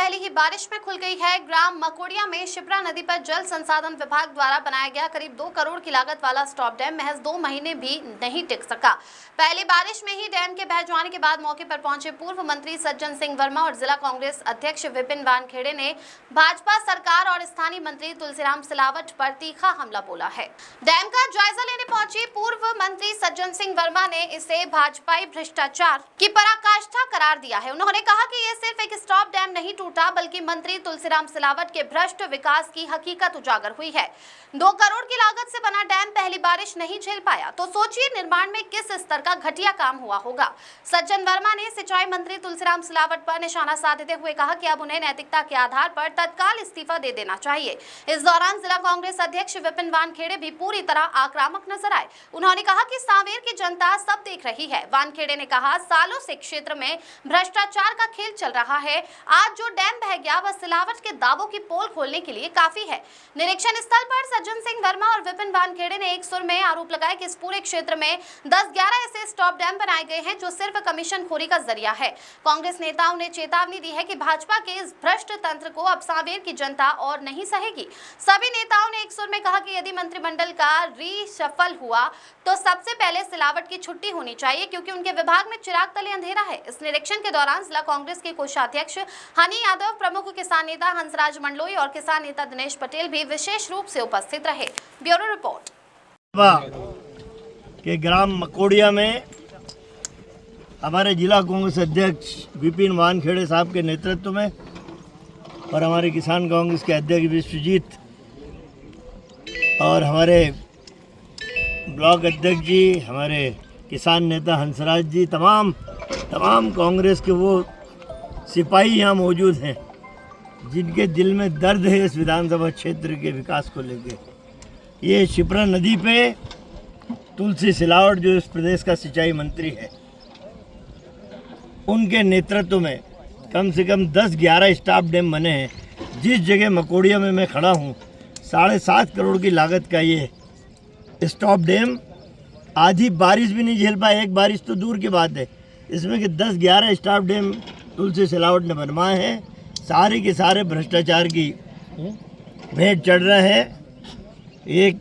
पहली ही बारिश में खुल गई है। ग्राम मकोड़िया में शिप्रा नदी पर जल संसाधन विभाग द्वारा बनाया गया करीब 2 करोड़ की लागत वाला स्टॉप डैम महज 2 महीने भी नहीं टिक सका। पहली बारिश में ही डैम के बह जाने के बाद मौके पर पहुंचे पूर्व मंत्री सज्जन सिंह वर्मा और जिला कांग्रेस अध्यक्ष विपिन वानखेड़े ने भाजपा सरकार और स्थानीय मंत्री तुलसीराम सिलावट पर तीखा हमला बोला है। डैम का जायजा लेने पहुंचे पूर्व मंत्री सज्जन सिंह वर्मा ने इसे भाजपाई भ्रष्टाचार की पराकाष्ठा करार दिया है। उन्होंने कहा कि ये सिर्फ एक स्टॉप डैम नहीं टूटा बल्कि मंत्री तुलसीराम सिलावट के भ्रष्ट विकास की हकीकत उजागर हुई है। 2 करोड़ की लागत से बना डैम पहली बारिश नहीं झेल पाया तो सोचिए निर्माण में किस स्तर का घटिया काम हुआ होगा। सज्जन वर्मा ने सिंचाई मंत्री तुलसीराम सिलावट पर निशाना साधते हुए कहा कि अब उन्हें नैतिकता के आधार पर तत्काल इस्तीफा दे देना चाहिए। इस दौरान जिला कांग्रेस अध्यक्ष विपिन वानखेड़े भी पूरी तरह आक्रामक नजर आए। उन्होंने कहा कि सांवेर की जनता सब देख रही है। वानखेड़े ने कहा सालों से क्षेत्र में भ्रष्टाचार का खेल चल रहा है। आज जो डैम बह गया वह सिलावट के दावों की पोल खोलने के लिए काफी है। निरीक्षण स्थल पर सज्जन सिंह वर्मा और विपिन वानखेड़े ने एक सुर में आरोप लगाया कि इस पूरे क्षेत्र में 10-11 ऐसे स्टॉप डैम बनाए गए हैं जो सिर्फ कमीशनखोरी का जरिया है। कांग्रेस नेताओं ने चेतावनी दी है कि भाजपा के इस भ्रष्ट तंत्र को अब सांवेर की जनता और नहीं सहेगी। सभी नेताओं ने एक सुर में कहा कि यदि मंत्रिमंडल का रीशफल हुआ तो सबसे पहले सिलावट की छुट्टी होनी चाहिए क्योंकि उनके विभाग में चिराग तले अंधेरा है। इस निरीक्षण के दौरान जिला कांग्रेस के कोषाध्यक्ष हनी यादव, प्रमुख किसान नेता हंसराज मंडलोई और किसान नेता दिनेश पटेल भी विशेष रूप से उपस्थित रहे। Bureau report. के ग्राम मकोड़िया में हमारे जिला कांग्रेस अध्यक्ष विपिन वानखेड़े साहब के नेतृत्व में और हमारे किसान कांग्रेस के अध्यक्ष विश्वजीत और हमारे ब्लॉक अध्यक्ष जी, हमारे किसान नेता हंसराज जी, तमाम कांग्रेस के वो सिपाही यहाँ मौजूद हैं जिनके दिल में दर्द है इस विधानसभा क्षेत्र के विकास को लेके। ये शिप्रा नदी पे तुलसी सिलावट जो इस प्रदेश का सिंचाई मंत्री है, उनके नेतृत्व में कम से कम 10-11 स्टॉप डैम बने हैं। जिस जगह मकोड़िया में मैं खड़ा हूँ 7.5 करोड़ की लागत का ये स्टॉप डैम आधी बारिश भी नहीं झेल पाया। एक बारिश तो दूर की बात है, इसमें कि 10-11 स्टॉप डैम तुलसी सिलावट ने बनवाए हैं। सारे के सारे भ्रष्टाचार की भेंट चढ़ रहे हैं। एक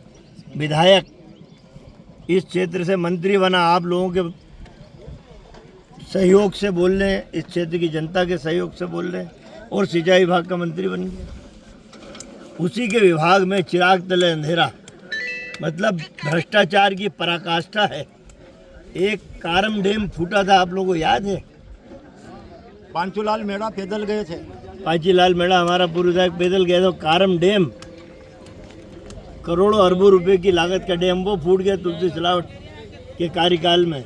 विधायक इस क्षेत्र से मंत्री बना, आप लोगों के सहयोग से बोल रहे हैं, इस क्षेत्र की जनता के सहयोग से बोल रहे हैं और सिंचाई विभाग का मंत्री बन गया। उसी के विभाग में चिराग तले अंधेरा, मतलब भ्रष्टाचार की पराकाष्ठा है। एक कारम डैम फूटा था, आप लोगों को याद है? पांचूलाल मेड़ा पैदल गए थे। पांचीलाल मेड़ा हमारा पूर्व विधायक पैदल गया था। कारम डैम करोड़ों अरबों रुपए की लागत का डैम वो फूट गया तुलसी सिलावट के कार्यकाल में।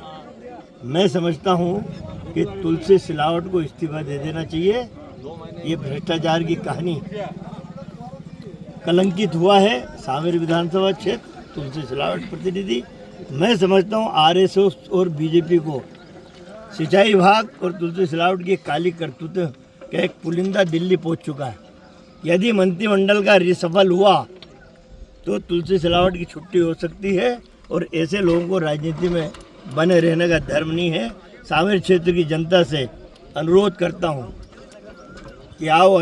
मैं समझता हूँ कि तुलसी सिलावट को इस्तीफा दे देना चाहिए। ये भ्रष्टाचार की कहानी कलंकित हुआ है सांवेर विधानसभा क्षेत्र। तुलसी सिलावट प्रतिनिधि, मैं समझता हूँ आरएसएस और बीजेपी को सिंचाई विभाग और तुलसी सिलावट की काली करतूत का एक पुलिंदा दिल्ली पहुँच चुका है। यदि मंत्रिमंडल का रिसफल हुआ तो तुलसी सिलावट की छुट्टी हो सकती है और ऐसे लोगों को राजनीति में बने रहने का धर्म नहीं है। सांवेर क्षेत्र की जनता से अनुरोध करता हूँ कि आओ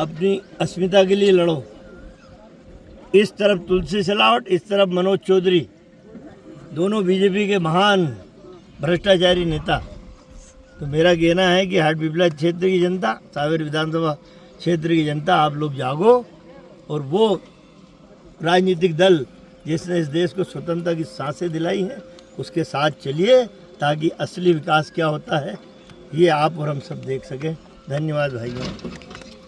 अपनी अस्मिता के लिए लड़ो। इस तरफ तुलसी सिलावट, इस तरफ मनोज चौधरी, दोनों बीजेपी के महान भ्रष्टाचारी नेता। तो मेरा कहना है कि हाटपिपला क्षेत्र की जनता, सांवेर विधानसभा क्षेत्र की जनता, आप लोग जागो और वो राजनीतिक दल जिसने इस देश को स्वतंत्रता की सांसें दिलाई हैं उसके साथ चलिए ताकि असली विकास क्या होता है ये आप और हम सब देख सकें। धन्यवाद भाइयों।